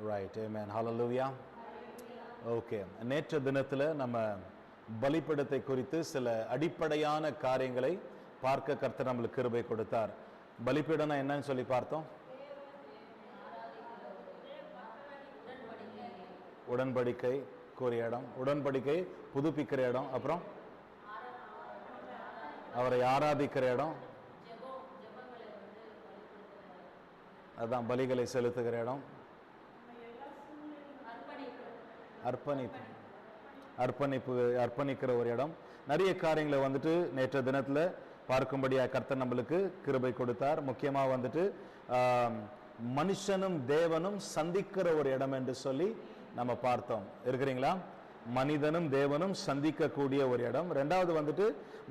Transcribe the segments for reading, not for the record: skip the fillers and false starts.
Right, ஆமென், ஹல்லேலூயா. Okay, நேற்று தினத்தில் நம்ம பலிபீடத்தை குறித்து சில அடிப்படையான காரியங்களை பார்க்க கர்த்தர் நம்மளுக்கு கிருபை கொடுத்தார். பலிபீடம்னா என்னன்னு சொல்லி பார்த்தோம். உடன்படிக்கை கூறிய இடம், உடன்படிக்கை புதுப்பிக்கிற இடம், அப்புறம் அவரை ஆராதிக்கிற இடம், அதான் பலிகளை செலுத்துகிற இடம், அர்ப்பணிக்கிற ஒரு இடம். நிறைய காரியங்களை வந்துட்டு நேற்று தினத்துல பார்க்கும்படியா கர்த்தர் நம்மளுக்கு கிருபை கொடுத்தார். முக்கியமா வந்துட்டு மனுஷனும் தேவனும் சந்திக்கிற ஒரு இடம் என்று சொல்லி நம்ம பார்த்தோம். இருக்கிறீங்களா? மனிதனும் தேவனும் சந்திக்கக்கூடிய ஒரு இடம். ரெண்டாவது வந்துட்டு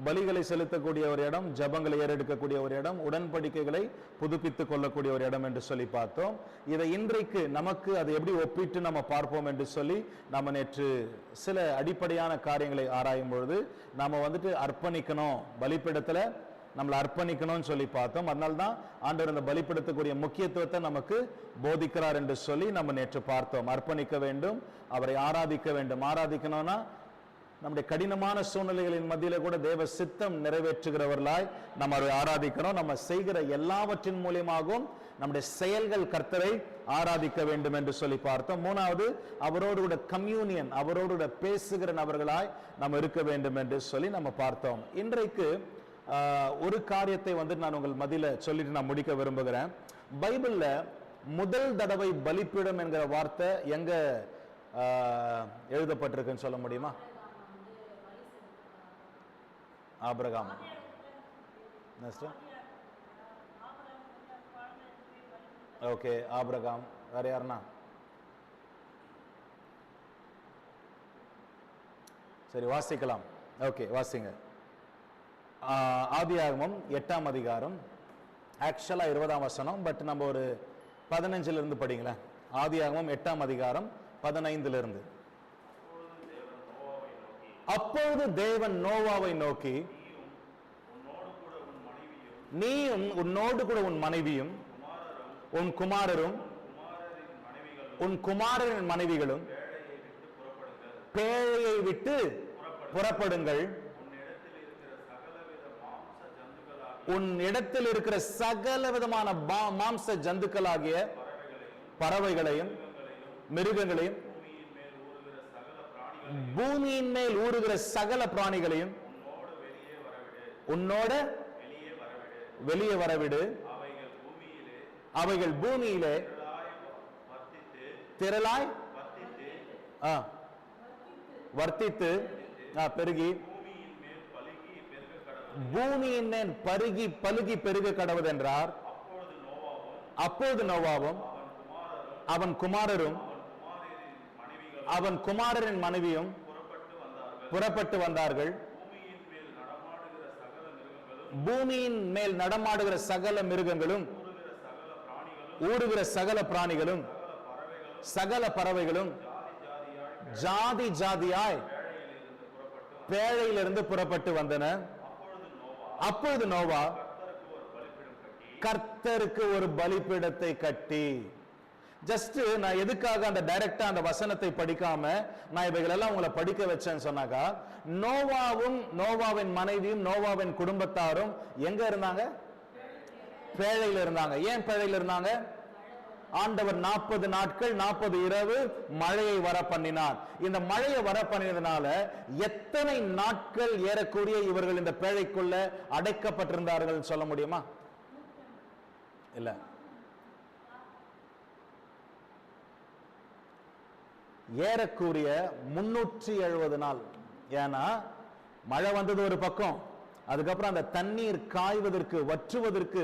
பலிகளை செலுத்தக்கூடிய ஒரு இடம், ஜபங்களை ஏறெடுக்கக்கூடிய ஒரு இடம், உடன்படிக்கைகளை புதுப்பித்துக் கொள்ளக்கூடிய ஒரு இடம் என்று சொல்லி பார்த்தோம். இதை இன்றைக்கு நமக்கு அதை எப்படி ஒப்பிட்டு நம்ம பார்ப்போம் என்று சொல்லி நம்ம நேற்று சில அடிப்படையான காரியங்களை ஆராயும் பொழுது நாம வந்துட்டு அர்ப்பணிக்கணும், பலிபீடத்துல நம்மளை அர்ப்பணிக்கணும்னு சொல்லி பார்த்தோம். அதனால்தான் ஆண்டவர் இந்த பலிபீடத்துக்குரிய முக்கியத்துவத்தை நமக்கு போதிக்கிறார் என்று சொல்லி நம்ம நேற்று பார்த்தோம். அர்ப்பணிக்க வேண்டும், அவரை ஆராதிக்க வேண்டும். ஆராதிக்கணும்னா நம்முடைய கடினமான சூழ்நிலைகளின் மத்தியில கூட தேவ சித்தம் நிறைவேற்றுகிறவர்களாய் நம்ம அவரை ஆராதிக்கணும். நம்ம செய்கிற எல்லாவற்றின் மூலியமாகவும் நம்முடைய செயல்கள் கர்த்தரை ஆராதிக்க வேண்டும் என்று சொல்லி பார்த்தோம். மூணாவது, அவரோடு கூட கம்யூனியன், அவரோடு கூட பேசுகிற நபர்களாய் நம்ம இருக்க வேண்டும் என்று சொல்லி நம்ம பார்த்தோம். இன்றைக்கு ஒரு காரியத்தை வந்து நான் உங்கள் மத்தியில சொல்லிட்டு நான் முடிக்க விரும்புகிறேன். பைபிள்ல முதல் தடவை பலிபீடம் என்கிற வார்த்தை எங்க எழுதப்பட்டிருக்குன்னு சொல்ல முடியுமா? ஆபிரகாம். Okay, Abraham. வேற யாருன்னா? சரி, வாசிக்கலாம். ஓகே, வாசிங்க. ஆதியாகமம் 8ஆம் அதிகாரம், ஆக்சுவலா 20ஆம் வசனம், பட் நம்ம ஒரு 15 இருந்து படிங்களேன். ஆதியாகமம் 8ஆம் அதிகாரம் 15 இருந்து. அப்பொழுது தேவன் நோவாவை நோக்கி, நீயும் உன்னோடு கூட உன் மனைவியும் உன் குமாரரும் உன் குமாரரின் மனைவிகளும் பேழையை விட்டு புறப்படுங்கள். உன் இடத்தில் இருக்கிற சகல விதமான மாம்ச ஜந்துக்களாகிய பறவைகளையும் மிருகங்களையும் பூமியின் மேல் ஊறுகிற சகல பிராணிகளையும் உன்னோட வெளியே வரவிடு. அவைகள் பூமியிலே திரளாய் வர்த்தித்து பெருகி பூமியின் மேல் பலுகி பெருக கடவுது என்றார். அப்பொழுது நோவாவும் அவன் குமாரரும் அவன் குமாரரின் மனைவியும் புறப்பட்டு வந்தார்கள். பூமியின் மேல் நடமாடுகிற சகல மிருகங்களும் ஊடுகிற சகல பிராணிகளும் சகல பறவைகளும் ஜாதி ஜாதியாய் பேழையிலிருந்து புறப்பட்டு வந்தன. அப்பொழுது நோவா கர்த்தருக்கு ஒரு பலிபீடத்தை கட்டி. ஜஸ்ட் நான் எதுக்காக அந்த டைரக்டா அந்த வசனத்தை படிக்காம நான் இவைகள் எல்லாம் உங்களை படிக்க வச்சேன்னு சொன்னாக்கா, நோவாவும் நோவாவின் மனைவியும் நோவாவின் குடும்பத்தாரும் எங்க இருந்தாங்க? பேழையில் இருந்தாங்க. ஏன் பேழையில் இருந்தாங்க? ஆண்டவர் 40 நாட்கள் 40 இரவு மழையை வர பண்ணினார். இந்த மழையை வர பண்ணினதுனால எத்தனை நாட்கள் ஏறக்கூடிய இவர்கள் இந்த பேழைக்குள்ள அடைக்கப்பட்டிருந்தார்கள் சொல்ல முடியுமா? இல்ல, ஏறக்கூடிய 370 நாள். ஏன்னா மழை வந்தது ஒரு பக்கம், அதுக்கப்புறம் அந்த தண்ணீர் காய்வதற்கு வற்றுவதற்கு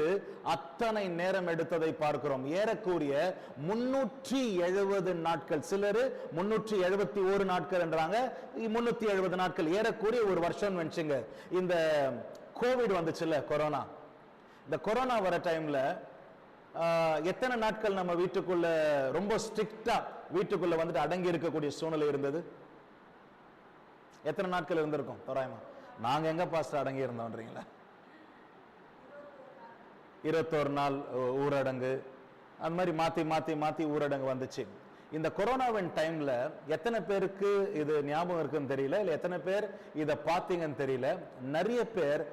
அத்தனை நேரம் எடுத்ததை பார்க்கிறோம். ஏறக்கூடிய 370 நாட்கள். சிலர் 371 நாட்கள் என்றாங்க, 370 நாட்கள், ஏறக்கூடிய ஒரு வருஷம் வெச்சுங்க. இந்த கோவிட் வந்துச்சுல்ல, கொரோனா, இந்த கொரோனா வர டைம்ல எத்தனை நாட்கள் நம்ம வீட்டுக்குள்ள ரொம்ப ஸ்ட்ரிக்டா வீட்டுக்குள்ள வந்துட்டு அடங்கி இருக்கக்கூடிய சூழ்நிலை இருந்தது? எத்தனை நாட்கள் இருந்திருக்கும் தோராயமா? நாங்க எங்க பாஸ்டர் அடங்கி இருந்தோம்ன்றீங்களா? 21 நாள் ஊரடங்கு, அந்த மாதிரி மாத்தி மாத்தி மாத்தி ஊரடங்கு வந்துச்சு. இந்த கொரோனாவின் டைம்ல எத்தனை பேருக்கு இது ஞாபகம் இருக்குன்னு தெரியல, இல்ல எத்தனை பேர் இதை பார்த்தீங்கன்னு தெரியல, நிறைய பேர்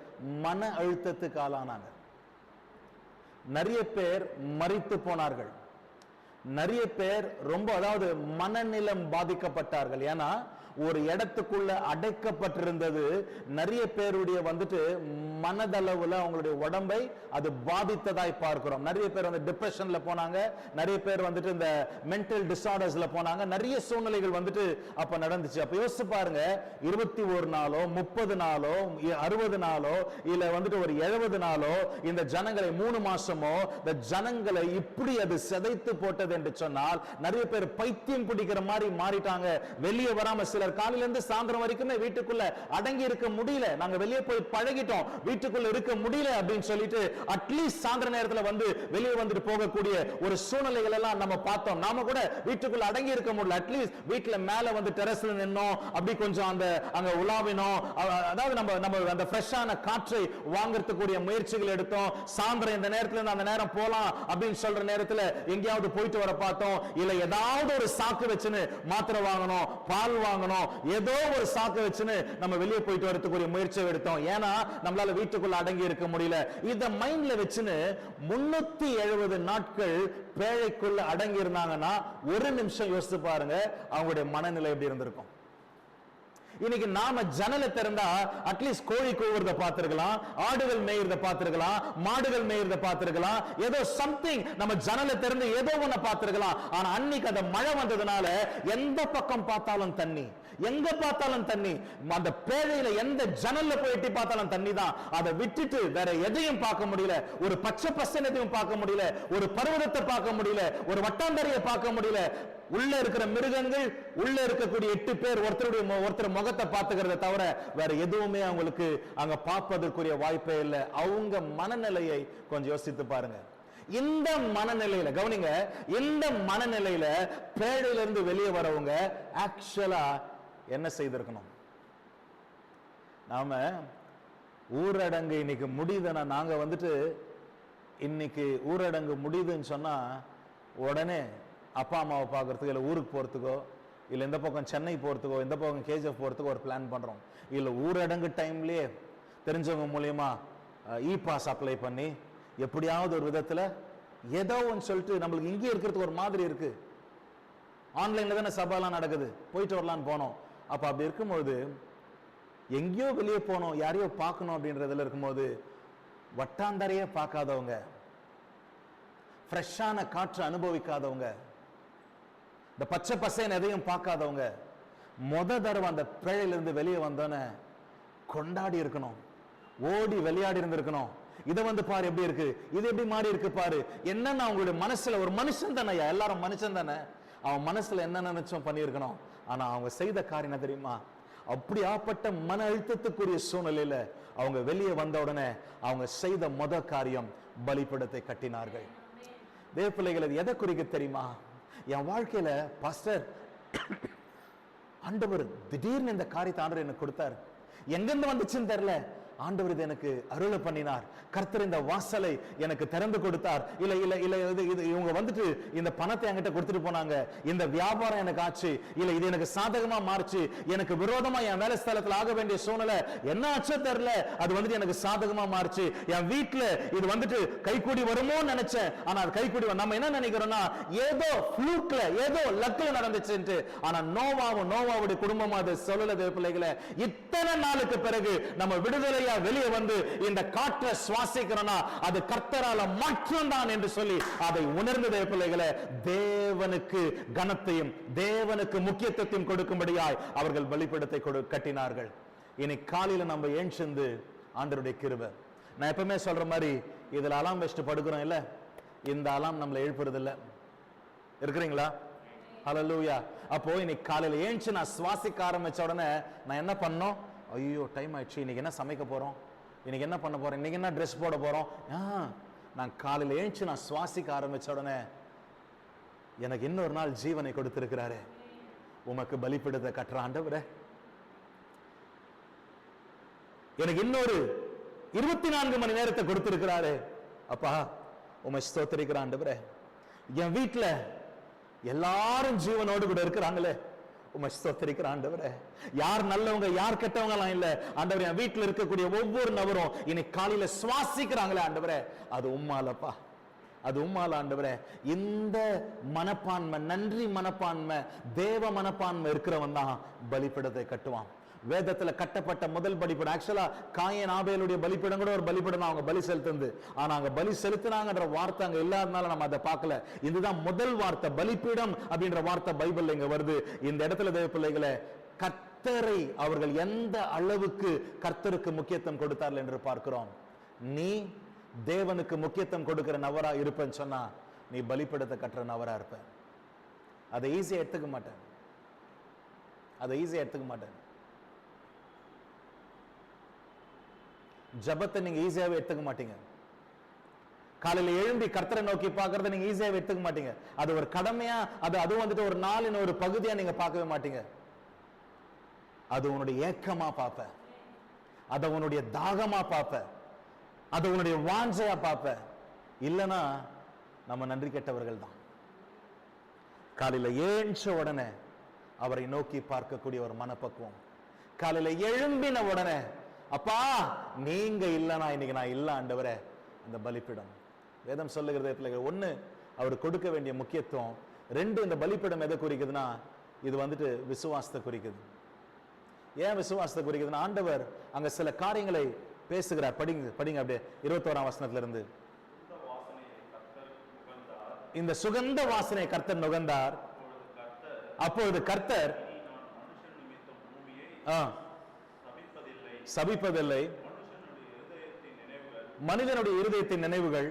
மன அழுத்தத்துக்கு ஆளானாங்க, நிறைய பேர் மரித்து போனார்கள், நிறைய பேர் ரொம்ப அதாவது மனநிலம் பாதிக்கப்பட்டார்கள். ஏன்னா ஒரு இடத்துக்குள்ள அடைக்கப்பட்டிருந்தது. நிறைய பேருடைய வந்துட்டு மனதளவுல அவங்களுடைய உடம்பை அது பாதித்ததாய் பார்க்கிறோம். நிறைய பேர் வந்து டிப்ரெஷன்ல போனாங்க, நிறைய பேர் வந்துட்டு இந்த மென்டல் டிசார்டர்ஸ்ல போனாங்க. நிறைய சூழ்நிலைகள் வந்துட்டு அப்ப நடந்துச்சு. அப்ப யோசிச்சு பாருங்க, 21 நாளோ 30 நாளோ 60 நாளோ இல்ல வந்துட்டு ஒரு 70 நாளோ இந்த ஜனங்களை 3 மாசமோ இந்த ஜனங்களை இப்படி அது சிதைத்து போட்டது என்று சொன்னால் நிறைய பேர் பைத்தியம் பிடிக்கிற மாதிரி மாறிட்டாங்க. வெளியே வராம சிலர் காலையில இருந்து சாயந்தரம் வரைக்குமே வீட்டுக்குள்ள அடங்கி இருக்க முடியல, நாங்க வெளியே போய் பழகிட்டோம், வீட்டுக்குள்ள இருக்க முடியல அப்படின்னு சொல்லிட்டு அட்லீஸ்ட் சாயந்தர நேரத்துல வந்து வெளியே வந்துட்டு போகக்கூடிய ஒரு சூழ்நிலைகள் எல்லாம் நம்ம பார்த்தோம். நாம கூட வீட்டுக்குள்ள அடங்கி இருக்க முடியல, அட்லீஸ்ட் வீட்டுல மேல வந்து டெரஸ்ல நின்னோம், அப்படி கொஞ்சம் அந்த அங்க உலாவினோம், அதாவது நம்ம அந்த ஃப்ரெஷ்ஷான காற்றை வாங்கறதுக்குரிய முயற்சிகள் எடுத்தோம். சாயந்தரம் இந்த நேரத்துல இருந்து அந்த நேரம் போலாம் அப்படின்னு சொல்ற நேரத்துல எங்கேயாவது போயிட்டு வர பார்த்தோம். இல்ல ஏதாவது ஒரு சாக்கு வச்சுன்னு மாத்திரை வாங்கணும், பால் வாங்கணும், ஏதோ ஒரு சாக்கு வச்சுன்னு நம்ம வெளியே போயிட்டு வரதுக்குரிய முயற்சி எடுத்தோம். ஏன்னா நம்மளால வீட்டுக்குள்ள அடங்கி இருக்க முடியல. இத மைண்ட்ல வச்சுன்னு 370 நாட்கள் பேழைக்குள்ள அடங்கி இருந்தாங்கன்னா ஒரு நிமிஷம் யோசிச்சு பாருங்க அவங்களுடைய மனநிலை எப்படி இருந்திருக்கும். இன்னைக்கு நாம ஜன்னலை திறந்தா அட்லீஸ்ட் கோழி கூவுறத பார்த்திருக்கலாம், ஆடுகள் மேய்றத பார்த்திருக்கலாம், மாடுகள் மேய்றத பார்த்திருக்கலாம், ஏதோ சம்திங் நம்ம ஜன்னலை திறந்து ஏதோ ஒண்ணு பார்த்திருக்கலாம். ஆனா அன்னைக்கு அந்த மழை வந்ததுனால எந்த பக்கம் பார்த்தாலும் தண்ணி, எங்க பார்த்தாலும் தண்ணி, அந்த பேழையில எந்த ஜன்னல்ல போய் எட்டி பார்த்தாலும் தண்ணி தான். அதை விட்டுட்டு வேற எதையும் பார்க்க முடியல, ஒரு பச்சை பசனத்தையும் பார்க்க முடியல, ஒரு பர்வதத்தை பார்க்க முடியல, ஒரு வட்டாந்தரையை பார்க்க முடியல. உள்ள இருக்கிற மிருகங்கள், உள்ள இருக்கக்கூடிய 8 பேர் ஒருத்தர் முகத்தை பார்த்துக்கிறத தவிர வேற எதுவுமே அவங்களுக்கு அங்க பார்ப்பதற்குரிய வாய்ப்பே இல்லை. அவங்க மனநிலையை கொஞ்சம் யோசித்து பாருங்க. இந்த மனநிலையில கவனிங்க, இந்த மனநிலையில பேழையில இருந்து வெளியே வரவங்க ஆக்சுவலா என்ன செய்திருக்கணும்? நாம ஊரடங்கு இன்னைக்கு முடியுதுன்னா, நாங்க வந்துட்டு இன்னைக்கு ஊரடங்கு முடியுதுன்னு சொன்னா உடனே அப்பா அம்மாவை பார்க்கறதுக்கோ இல்லை ஊருக்கு போகிறதுக்கோ இல்லை இந்த பக்கம் சென்னை போகிறதுக்கோ இந்த பக்கம் கேஜிஎஃப் போகிறதுக்கோ ஒரு பிளான் பண்ணுறோம். இல்லை ஊரடங்கு டைம்லேயே தெரிஞ்சவங்க மூலயமா இ-பாஸ் அப்ளை பண்ணி எப்படியாவது ஒரு விதத்தில் ஏதோ ஒன்று சொல்லிட்டு நம்மளுக்கு இங்கே இருக்கிறதுக்கு ஒரு மாதிரி இருக்கு. ஆன்லைனில் தானே சபாலாம் நடக்குது, போயிட்டு வரலான்னு போனோம். அப்போ அப்படி இருக்கும்போது எங்கேயோ வெளியே போனோம், யாரையோ பார்க்கணும் அப்படின்றதுல இருக்கும்போது வட்டாந்தரையே பார்க்காதவங்க, ஃப்ரெஷ்ஷான காற்று அனுபவிக்காதவங்க, இந்த பச்சை பசேன் எதையும் பார்க்காதவங்க தடவை அந்த பேழையிலிருந்து வெளியே வந்தோன்னு கொண்டாடி இருக்கணும், ஓடி விளையாடி இருந்திருக்கணும். இதை வந்து பாரு எப்படி இருக்கு, இது எப்படி மாறி இருக்கு பாரு. என்னன்னா அவங்களுடைய மனசுல, ஒரு மனுஷன் தானே, எல்லாரும் மனுஷன் தானே, அவன் மனசுல என்ன நினைச்சோம் பண்ணியிருக்கணும். ஆனா அவங்க செய்த காரியம் தெரியுமா? அப்படியாப்பட்ட மன அழுத்தத்துக்குரிய சூழ்நிலையில அவங்க வெளியே வந்த உடனே அவங்க செய்த காரியம் பலிபீடத்தை கட்டினார்கள். தேவ பிள்ளைகளை எதை குறிக்க தெரியுமா? என் வாழ்க்கையில பாஸ்டர் ஆண்டவர் திடீர்னு இந்த காரியத்தை ஆண்டவர் எனக்கு கொடுத்தார், எங்கிருந்து வந்துச்சுன்னு தெரியல, ஆண்டவர் இது எனக்கு அருளை பண்ணினார், கர்த்தர் இந்த வாசலை எனக்கு திறந்து கொடுத்தார், இல்ல இல்ல இல்ல இது இவங்க வந்துட்டு இந்த பணத்தை என்கிட்ட கொடுத்துட்டு போனாங்க, இந்த வியாபாரம் எனக்கு ஆச்சு, இல்ல இது எனக்கு சாதகமா மாறுச்சு, எனக்கு விரோதமா என் வேலை ஸ்தலத்தில் ஆக வேண்டிய சூழ்நிலை என்ன ஆச்சோ தெரியல, அது வந்துட்டு எனக்கு சாதகமா மாறுச்சு, என் வீட்டுல இது வந்துட்டு கைக்கூடி வருமோ நினைச்சேன், ஆனா அது கைக்கூடி நம்ம என்ன நினைக்கிறோம்னா ஏதோ ஃப்ளூக்ல ஏதோ லக்ல நடந்துச்சு. ஆனா நோவாவுடைய குடும்பமா அது சொல்லல. தேவ பிள்ளைகளை, இத்தனை நாளுக்கு பிறகு நம்ம விடுதலை வெளியே வந்து இந்த காற்றை சுவாசிக்கிறோம்னா அது கர்த்தரால மட்டும்தான் என்று சொல்லி அதை உணர்ந்த பிள்ளைகளை தேவனுக்கு கனத்தையும் தேவனுக்கு முக்கியத்துவத்தையும் கொடுக்கும்படியாய் அவர்கள் பலிபீடத்தை கட்டினார்கள். இனி காலையில நம்ம ஏஞ்சிருந்து ஆண்டவருடைய கிருபை, நான் எப்பவுமே சொல்ற மாதிரி இதுல அலாம் வச்சுட்டு படுக்கிறோம் இல்ல, இந்த அலாம் நம்மளை எழுப்புறது இல்ல, இருக்கிறீங்களா? ஹல்லேலூயா. அப்போ இன்னைக்கு காலையில ஏஞ்சி நான் சுவாசிக்க ஆரம்பிச்ச உடனே நான் என்ன பண்ணோம்? ஐயோ டைம் ஆயிடுச்சு, இன்னைக்கு என்ன சமைக்க போறோம், இன்னைக்கு என்ன பண்ண போறோம், இன்னைக்கு என்ன ட்ரெஸ் போட போறோம். நான் காலையில ஏஞ்சி நான் சுவாசிக்க ஆரம்பிச்ச உடனே எனக்கு இன்னொரு நாள் ஜீவனை கொடுத்திருக்கிறாரு. உமக்கு பலிபீடத்தை கட்டுற ஆண்டவரே, எனக்கு இன்னொரு 24 மணி நேரத்தை கொடுத்திருக்கிறாரு. அப்பா உமை ஸ்தோத்திரிக்கிற ஆண்டவரே, என் வீட்டுல எல்லாரும் ஜீவனோடு கூட இருக்கிறாங்களே, உம்மை ஸ்தோத்திரிக்கிற ஆண்டவரே. யார் நல்லவங்க யார் கெட்டவங்க எல்லாம் இல்ல ஆண்டவரே. என் வீட்டுல இருக்கக்கூடிய ஒவ்வொரு நபரும் இன்னைக்கு காலையில சுவாசிக்கிறாங்களே ஆண்டவரே, அது உம்மாலப்பா, அது உம்மால ஆண்டவரே. இந்த மனப்பான்மை, நன்றி மனப்பான்மை, தேவ மனப்பான்மை இருக்கிறவன் தான் பலிபீடத்தை கட்டுவான். வேதத்துல கட்டப்பட்ட முதல் பலிபீடம், ஆக்சுவலா காயன் ஆபேலுடைய பலிபீடம் கூட ஒரு பலிபீடம், அவங்க பலி செலுத்துது. ஆனா அங்க பலி செலுத்தினாங்கன்ற வார்த்தை அங்க இல்லாதனால நம்ம அதை பார்க்கல. இதுதான் முதல் வார்த்தை, பலிபீடம் அப்படின்ற வார்த்தை பைபிள்ல இங்க வருது. இந்த இடத்துல தேவ பிள்ளைகளை, கர்த்தரை அவர்கள் எந்த அளவுக்கு கர்த்தருக்கு முக்கியத்துவம் கொடுத்தார்கள் என்று பார்க்கிறோம். நீ தேவனுக்கு முக்கியத்துவம் கொடுக்கிற நபரா இருப்பேன்னு சொன்னா நீ பலிபீடத்தை கட்டுற நபரா இருப்ப. அதை ஈஸியா எடுத்துக்க மாட்டேன், அதை ஈஸியா எடுத்துக்க மாட்டேன். ஜபத்தை நீங்க ஈஸியாவே எடுத்துக்க மாட்டீங்க. காலையில எழும்பி கர்த்தரை நோக்கி பார்க்கறத நீங்க ஈஸியாவே எடுத்துக்க மாட்டீங்க. அது ஒரு கடமையா, அது வந்துட்டு ஒரு நாளின் ஒரு பகுதியா நீங்க பார்க்கவே மாட்டீங்க. அது உன்னுடைய ஏக்கமா பார்ப்ப, அதை உன்னுடைய தாகமா பார்ப்ப, அதை உன்னுடைய வாஞ்சையா பார்ப்ப. இல்லைன்னா நம்ம நன்றி கெட்டவர்கள் தான். காலையில ஏஞ்ச உடனே அவரை நோக்கி பார்க்கக்கூடிய ஒரு மனப்பக்குவம். காலையில எழும்பின உடனே, அப்பா நீங்க இல்லைனா இன்னைக்கு நான் இல்ல ஆண்டவரே, இந்த பலிபீடம். வேதம் சொல்லுகிறது பிள்ளைகள், ஒண்ணு அவர் கொடுக்க வேண்டிய முக்கியத்துவம், ரெண்டு இந்த பலிபீடம் எதை குறிக்குதுன்னா இது வந்துட்டு விசுவாசத்தை குறிக்குது. ஏன் விசுவாசத்தை குறிக்குதுன்னா ஆண்டவர் அங்க சில காரியங்களை பேசுகிறார். படிங்க அப்படியே 21ஆம் வசனத்துல இருந்து. இந்த சுகந்த வாசனை கர்த்தர் நுகர்ந்தார். அப்பொழுது கர்த்தர் சபிப்பதில்லை, மனிதனுடைய இருதயத்தின் நினைவுகள்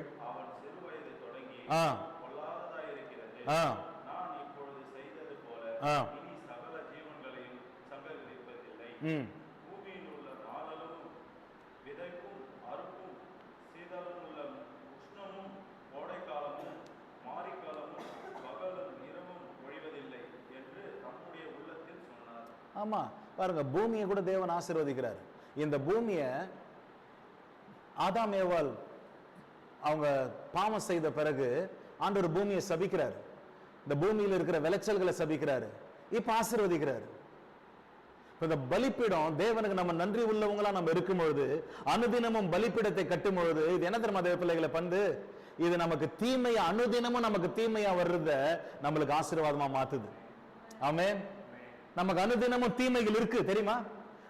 ஆமா பாருங்க, பூமியை கூட தேவன் ஆசீர்வதிக்கிறார். இந்த பூமியை ஆதாம் ஏவாள் அவங்க பாவம் செய்த பிறகு ஆண்டவர் பூமியை சபிக்கிறார். இந்த பூமியில் இருக்கிற விளைச்சல்களை சபிக்கிறாரு, இப்ப ஆசீர்வதிக்கிறாரு. இந்த பலிபீடம் தேவனுக்கு நம்ம நன்றி உள்ளவங்களா நம்ம இருக்கும்பொழுது, அனுதினமும் பலிபீடத்தை கட்டும் பொழுது, இது என்ன தெரியுமா தேவ பிள்ளைகளை பண்பு, இது நமக்கு தீமையா, அனுதினமும் நமக்கு தீமையா வர்றத நம்மளுக்கு ஆசீர்வாதமா மாத்துது. ஆமென். நமக்கு அனுதினமும் தீமைகள் இருக்கு தெரியுமா?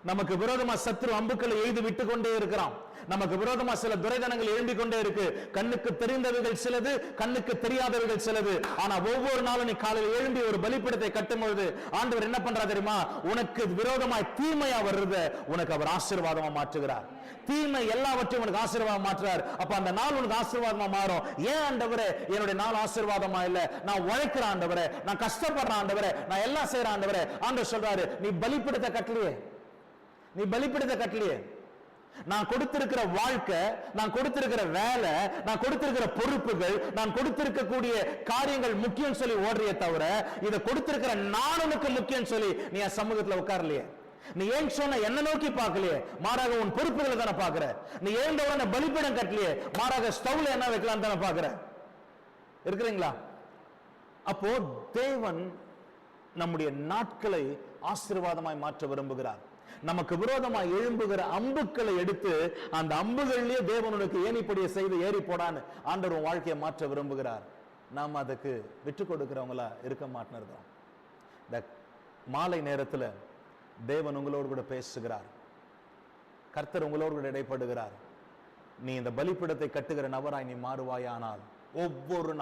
நமக்கு விரோதமா சத்ரு அம்புக்களை எய்து விட்டு கொண்டே இருக்கிறான். நமக்கு விரோதமா சில துரைதனங்கள் எழும்பிக் கொண்டே இருக்கு. கண்ணுக்கு தெரிந்தவைகள் சிலது, கண்ணுக்கு தெரியாதவைகள் சிலது. ஆனா ஒவ்வொரு நாளும் நீ காலையில் எழும்பி ஒரு பலிபீடத்தை கட்டும் பொழுது ஆண்டவர் என்ன பண்றா தெரியுமா? உனக்கு விரோதமாய் தீமையா வர்றத உனக்கு அவர் ஆசீர்வாதமா மாற்றுகிறார். தீமை எல்லாவற்றையும் உனக்கு ஆசீர்வாதம் மாற்றுறார். அப்ப அந்த நாள் உனக்கு ஆசீர்வாதமா மாறும். ஏன் ஆண்டவரே என்னுடைய நாள் ஆசீர்வாதமா இல்ல? நான் உழைக்கிற ஆண்டவரே, நான் கஷ்டப்படுற ஆண்டவரே, நான் எல்லாம் செய்யற ஆண்டவரே. ஆண்டவர் சொல்றாரு, நீ பலிபீடத்தை கட்டலையே, நீ பலிபீடத்தை கட்டலையே. நான் கொடுத்திருக்கிற வாழ்க்கை, நான் கொடுத்திருக்கிற வேலை, நான் கொடுத்திருக்கிற பொறுப்புகள், நான் கொடுத்திருக்கக்கூடிய காரியங்கள் முக்கியம் சொல்லி ஓடுறியே தவிர, இதை கொடுத்திருக்கிற நான் உனக்கு முக்கியம் சொல்லி நீ என் சமூகத்துல உட்காரலையே. நீ ஏன் சொன்ன என்ன நோக்கி பார்க்கலையே, மாறாக உன் பொறுப்புகளை தானே பாக்குற. நீ ஏன் உடனே பலிபீடம் கட்டலையே, மாறாக ஸ்டவ்ல என்ன வைக்கலாம் தானே பாக்குற. இருக்கிறீங்களா? அப்போ தேவன் நம்முடைய நாட்களை ஆசீர்வாதமாய் மாற்ற விரும்புகிறார். நமக்கு விரோதமாய் எழும்புகிற அம்புக்களை எடுத்து அந்த அம்புகளிலே தேவனுக்கு ஏணிப்படியை செய்து ஏறி போடான்னு ஆண்டவர் வாழ்க்கையை மாற்ற விரும்புகிறார். நாம் அதுக்கு விட்டு கொடுக்கிறவங்களா இருக்க மாட்டோம். இந்த மாலை நேரத்தில் தேவன் உங்களோடு கூட பேசுகிறார். கர்த்தர் உங்களோடு கூட இடைப்படுகிறார். நீ இந்த பலிபீடத்தை கட்டுகிற நபராய் நீ மாறுவாயானால், ஒவ்வொரு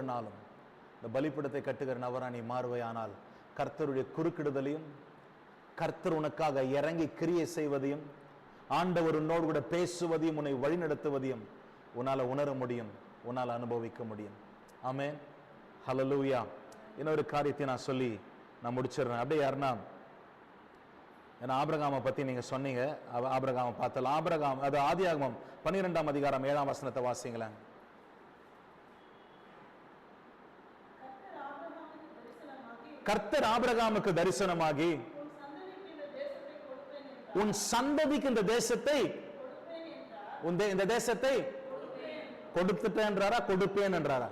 நாளும் இந்த பலிபீடத்தை கட்டுகிற நபராய் நீ மாறுவாயானால், கர்த்தருடைய குறுக்கிடுதலையும், கர்த்தர் உனக்காக இறங்கி கிரியை செய்வதையும், ஆண்டவர் உன்னோடு கூட பேசுவதையும், உன்னை வழிநடத்துவதையும் உன்னால உணர முடியும், உன்னால் அனுபவிக்க முடியும். ஆமென். ஹல்லேலூயா. இன்னொரு காரியத்தை நான் சொல்லி நான் முடிச்சிடுறேன். அப்படியே யாருன்னா, ஏன்னா ஆபிரகாமை பத்தி நீங்க சொன்னீங்க, ஆபிரகாமை பார்த்தலாம். ஆபிரகாம், அது ஆதியாகமம் 12ஆம் அதிகாரம் 7ஆம் வசனத்தை வாசிங்களேன். கர்த்தர் ஆபிரகாமுக்கு தரிசனமாகி, உன் சந்ததிக்கு இந்த தேசத்தை, இந்த தேசத்தை கொடுத்துட்டேன்றாரா, கொடுப்பேன் என்றாரா?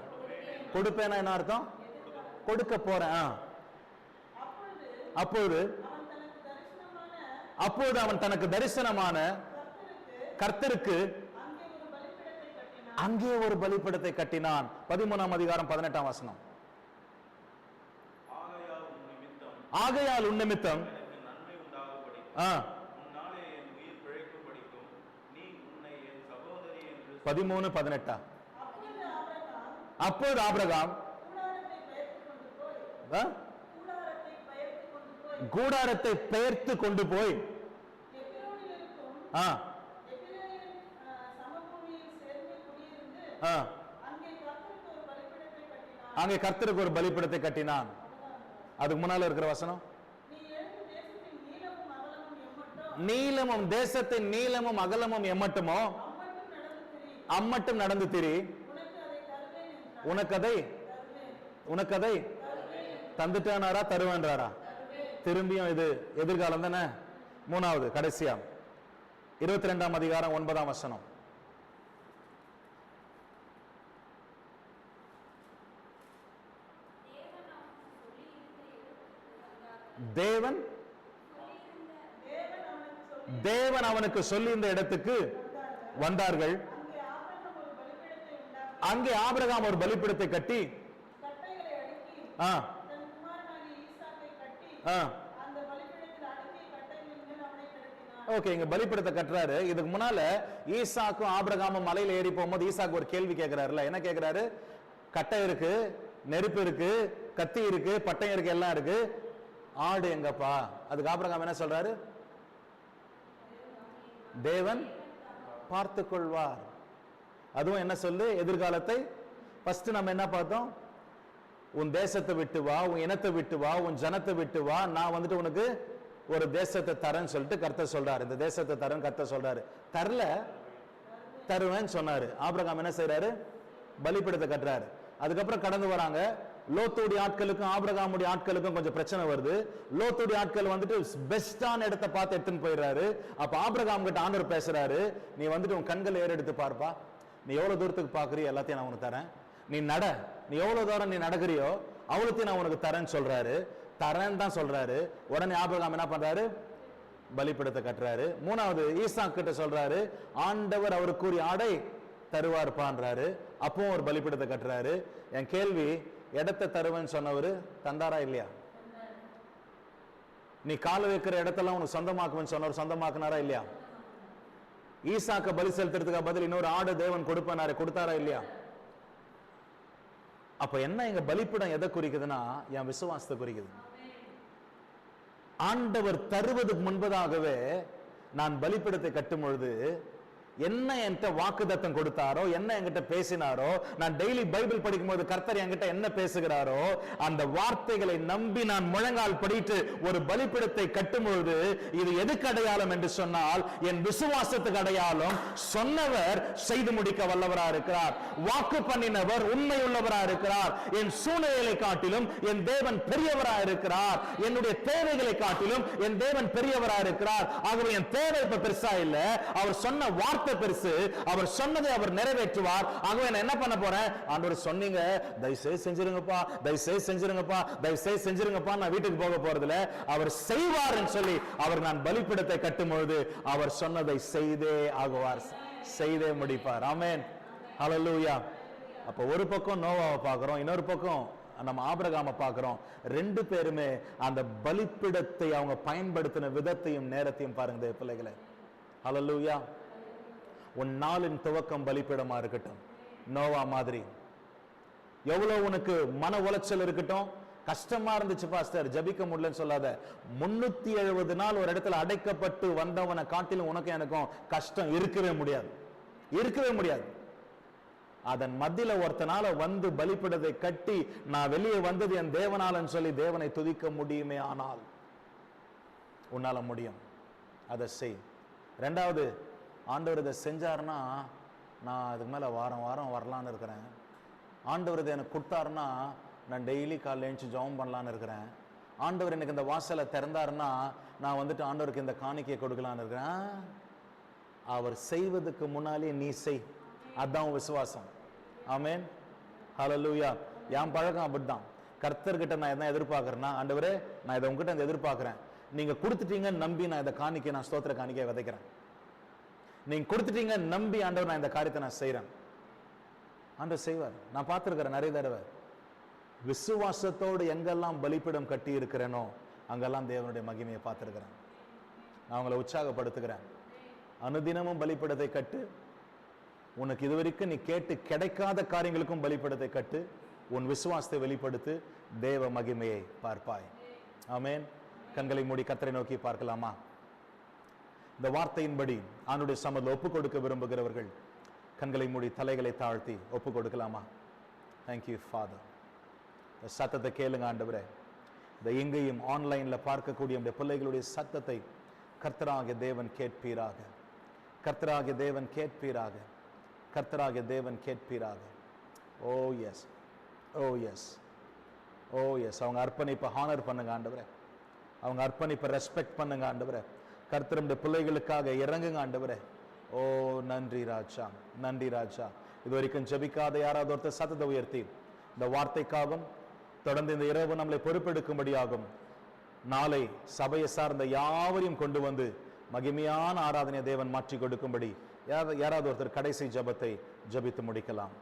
கொடுப்பேனா என்ன அர்த்தம்? கொடுக்க போறேன். அப்பொழுது அவன் தனக்கு தரிசனமான கர்த்தருக்கு அங்கே ஒரு பலிபீடத்தை கட்டினான். 13ஆம் அதிகாரம் 18ஆம் வசனம். ஆகையால் உன் நிமித்தம் 13:18. அப்போது ஆபிரகாம் கூடாரத்தை பெயர்த்து கொண்டு போய் அங்கே கர்த்தருக்கு ஒரு பலிபீடத்தை கட்டினான். அதுக்கு முன்னால இருக்கிற வசனம், நீளமும் தேசத்தின் நீளமும் அகலமும் எம்மட்டுமோ அம்மட்டும் நடந்து திரி, உனக்கதை தந்துட்டானாரா தருவேன்றாரா? திரும்பியும் இது எதிர்காலம் தானே. மூணாவது கடைசியா 22ஆம் அதிகாரம் 9ஆம் வசனம். தேவன் அவனுக்கு சொல்லி இந்த இடத்துக்கு வந்தார்கள். அங்கே ஆபிரகாம் ஒரு பலிபீடத்தை கட்டி ஓகே, இங்க பலிபீடத்தை கட்டுறாரு. இதுக்கு முன்னால ஈசாக்கும் ஆபிரகாமும் மலையில ஏறி போகும்போது ஈசாக்கு ஒரு கேள்வி கேட்கிறாருல. என்ன கேட்கிறாரு? கட்டை இருக்கு, நெருப்பு இருக்கு, கத்தி இருக்கு, பட்டயம் இருக்கு, எல்லாம் இருக்கு, ஆடு எங்கப்பா? அதுக்கு ஆபிரகாம் என்ன சொல்றாரு? தேவன் பார்த்து கொள்வார். அதுவும் என்ன சொல்லு? எதிர்காலத்தை. ஃபர்ஸ்ட் நம்ம என்ன பார்த்தோம்? உன் தேசத்தை விட்டு வா, உன் இனத்தை விட்டு வா, உன் ஜனத்தை விட்டு வா, நான் வந்துட்டு உனக்கு ஒரு தேசத்தை தரேன்னு சொல்லிட்டு கர்த்தர் சொல்றாரு. இந்த தேசத்தை தரேன்னு கர்த்தர் சொல்றாரு. தரல, தருவேன்னு சொன்னாரு. ஆபிரகாம் என்ன செய்யறாரு? பலிபீடத்தை கட்டுறாரு. அதுக்கப்புறம் கடந்து வராங்க. லோத்துடைய ஆட்களுக்கும் ஆபிரகாமுடைய ஆட்களுக்கும் கொஞ்சம் பிரச்சனை வருது. லோத்துடைய ஆட்கள் வந்துட்டு பெஸ்டான இடத்தை பார்த்து எடுத்துன்னு போயிடுறாரு. அப்ப ஆபிரகாம் கிட்ட ஆண்டவர் பேசுறாரு, நீ வந்துட்டு உன் கண்கள் ஏறெடுத்து பார்ப்பா, நீ எவ்வளவு தூரத்துக்கு பாக்குறியோ எல்லாத்தையும் நான் உனக்கு தரேன், நீ நட, நீ எவ்வளவு தூரம் நீ நடக்கிறியோ அவ்வளோத்தையும் நான் உனக்கு தரேன்னு சொல்றாரு. தரேன்னு தான் சொல்றாரு. உடனே ஆபிரகாம் என்ன பண்றாரு? பலிபீடத்தை கட்டுறாரு. மூணாவது ஈசாக்கு கிட்ட சொல்றாரு, ஆண்டவர் அவருக்கு கூறிய ஆடை தருவார்பான்றாரு. அப்பவும் ஒரு பலிபீடத்தை கட்டுறாரு. என் கேள்வி, இடத்தை தருவேன்னு சொன்னவரு தந்தாரா இல்லையா? நீ கால வைக்கிற இடத்தெல்லாம் உனக்கு சொந்தமாக்குவேன்னு சொன்னவர் சொந்தமாக்குனாரா இல்லையா? ஈசாக்க பலி செலுத்துறதுக்கு பதில் இன்னொரு ஆடு தேவன் கொடுப்பாரு, கொடுத்தாரா இல்லையா? அப்ப என்ன, எங்க பலிபீடம் எதை குறிக்குதுன்னா என் விசுவாசத்தை குறிக்குது. ஆண்டவர் தருவதற்கு முன்பதாகவே நான் பலிபீடத்தை கட்டும் பொழுது என்ன என்கிட்ட வாக்குத்தத்தம் கொடுத்தாரோ, என்ன என்கிட்ட பேசினாரோ, நான் டெய்லி பைபிள் படிக்கும் போது கர்த்தர் என்கிட்ட என்ன பேசுகிறாரோ அந்த வார்த்தைகளை நம்பி நான் முழங்கால் படிட்டு ஒரு பலிபீடத்தை கட்டும் பொழுது இது எதுக்கு அடையாளம் என்று சொன்னால் என் விசுவாசத்துக்கு அடையாளம். சொன்னவர் செய்து முடிக்க வல்லவரா இருக்கிறார், வாக்கு பண்ணினவர் உண்மை உள்ளவரா இருக்கிறார், என் சூழ்நிலைகளை காட்டிலும் என் தேவன் பெரியவரா இருக்கிறார், என்னுடைய தேவைகளை காட்டிலும் என் தேவன் பெரியவரா இருக்கிறார். ஆகவே என் தேவை இப்ப பெருசா இல்ல, அவர் சொன்ன வார்த்தை பெருசு, அவர் சொன்னதை அவர் நிறைவேற்றுவார். ஆகவே நான் என்ன பண்ண போறேன்? ஆண்டவர் சொன்னீங்க, தயவுசெய்து செஞ்சிருங்கப்பா, தயவுசெய்து செஞ்சிருங்கப்பா, தயவுசெய்து செஞ்சிருங்கப்பா, நான் வீட்டுக்கு போக போறதில்ல, அவர் செய்வார் சொல்லி அவர் நான் பலிபீடத்தை கட்டும் பொழுது அவர் சொன்னதை செய்தே ஆகுவார், செய்தே முடிப்பார். ஆமென், ஹல்லேலூயா. அப்ப ஒரு பக்கம் நோவாவை பார்க்கிறோம், இன்னொரு பக்கம் நம்ம ஆபிரகாமை பார்க்கிறோம். ரெண்டு பேருமே அந்த பலிபீடத்தை அவங்க பயன்படுத்தின விதத்தையும் நேரத்தையும் பாருங்க பிள்ளைகளை. ஹல்லேலூயா. உன் நாளின் துவக்கம் பலிபீடமா இருக்கட்டும். நோவா மாதிரி எவ்வளவு உனக்கு மன உளைச்சல் இருக்கட்டும், கஷ்டமா இருந்துச்சு பாஸ்டர் ஜபிக்க முடியலன்னு சொல்லாத. 370 நாள் ஒரு இடத்துல அடைக்கப்பட்டு வந்தவனை காட்டிலும் உனக்கு எனக்கும் கஷ்டம் இருக்கவே முடியாது, இருக்கவே முடியாது. அதன் மத்தியில ஒருத்தனால வந்து பலிபீடத்தை கட்டி நான் வெளியே வந்தது என் தேவனாலன்னு சொல்லி தேவனை துதிக்க முடியுமே ஆனால் உன்னால முடியும், அதை செய். ரெண்டாவது, ஆண்டவர் இதை செஞ்சாருன்னா நான் அதுக்கு மேலே வாரம் வாரம் வரலான்னு இருக்கிறேன். ஆண்டவர் இதை எனக்கு கொடுத்தாருன்னா நான் டெய்லி காலையில் எழுந்துச்சு ஜெபம் பண்ணலான்னு இருக்கிறேன். ஆண்டவர் எனக்கு இந்த வாசலை திறந்தாருன்னா நான் வந்துட்டு ஆண்டவருக்கு இந்த காணிக்கையை கொடுக்கலான்னு இருக்கிறேன். அவர் செய்வதற்கு முன்னாலே நீ செய், அதுதான் விசுவாசம். ஆமென், ஹல்லேலூயா. என் பழக்கம் அப்படித்தான். கர்த்தர்கிட்ட நான் எதை எதிர்பார்க்கறேன்னா, ஆண்டவரே நான் இதை உங்ககிட்ட எதிர்பார்க்கிறேன், நீங்க கொடுத்துட்டீங்கன்னு நம்பி நான் இதை காணிக்க, நான் ஸ்தோத்திர காணிக்க விதைக்கிறேன். நீங்க கொடுத்துட்டீங்க நம்பி ஆண்டவர் நான் இந்த காரியத்தை நான் செய்யறேன். ஆண்டவர் செய்வார். நான் பார்த்திருக்கிறேன் நிறைய தடவை. விசுவாசத்தோடு எங்கெல்லாம் பலிபீடம் கட்டி இருக்கிறேனோ அங்கெல்லாம் தேவனுடைய மகிமையை பார்த்திருக்கிறேன். நான் உங்களை உற்சாகப்படுத்துகிறேன். அனுதினமும் பலிபீடத்தை கட்டு. உனக்கு இதுவரைக்கும் நீ கேட்டு கிடைக்காத காரியங்களுக்கும் பலிபீடத்தை கட்டு. உன் விசுவாசத்தை வெளிப்படுத்து. தேவ மகிமையை பார்ப்பாய். ஆமென். கண்களை மூடி கர்த்தரை நோக்கி பார்க்கலாமா? இந்த வார்த்தையின்படி ஆண்டுடைய சமூகத்தில் ஒப்பு கொடுக்க விரும்புகிறவர்கள் கண்களை மூடி தலைகளை தாழ்த்தி ஒப்பு கொடுக்கலாமா? Thank you father. இந்த சத்தத்தை கேளுங்க ஆண்டவரே. இந்த எங்கேயும் ஆன்லைன்ல பார்க்கக்கூடிய நம்முடைய பிள்ளைகளுடைய சத்தத்தை கர்த்தராகிய தேவன் கேட்பீராக. கர்த்தராகிய தேவன் கேட்பீராக. கர்த்தராகிய தேவன் கேட்பீராக. ஓ எஸ், ஓ எஸ், ஓ எஸ். அவங்க அர்ப்பணிப்பை ஹானர் பண்ணுங்க ஆண்டவரே. அவங்க அர்ப்பணிப்பை ரெஸ்பெக்ட் பண்ணுங்க ஆண்டவரே. கர்த்தருடைய பிள்ளைகளுக்காக இறங்குங்க ஆண்டவரே. ஓ நன்றி ராஜா, நன்றி ராஜா. இது வரைக்கும் ஜெபிக்காத யாராவது ஒருத்தர் சத்தத்தை உயர்த்தி இந்த வார்த்தைக்காகவும் தொடர்ந்து இந்த இரவு நம்மளை பொறுப்பெடுக்கும்படியாகும் நாளை சபையை சார்ந்த யாவரையும் கொண்டு வந்து மகிமையான ஆராதனை தேவன் மாற்றி கொடுக்கும்படி யாராவது ஒருத்தர் கடைசி ஜெபத்தை ஜெபித்து முடிக்கலாம்.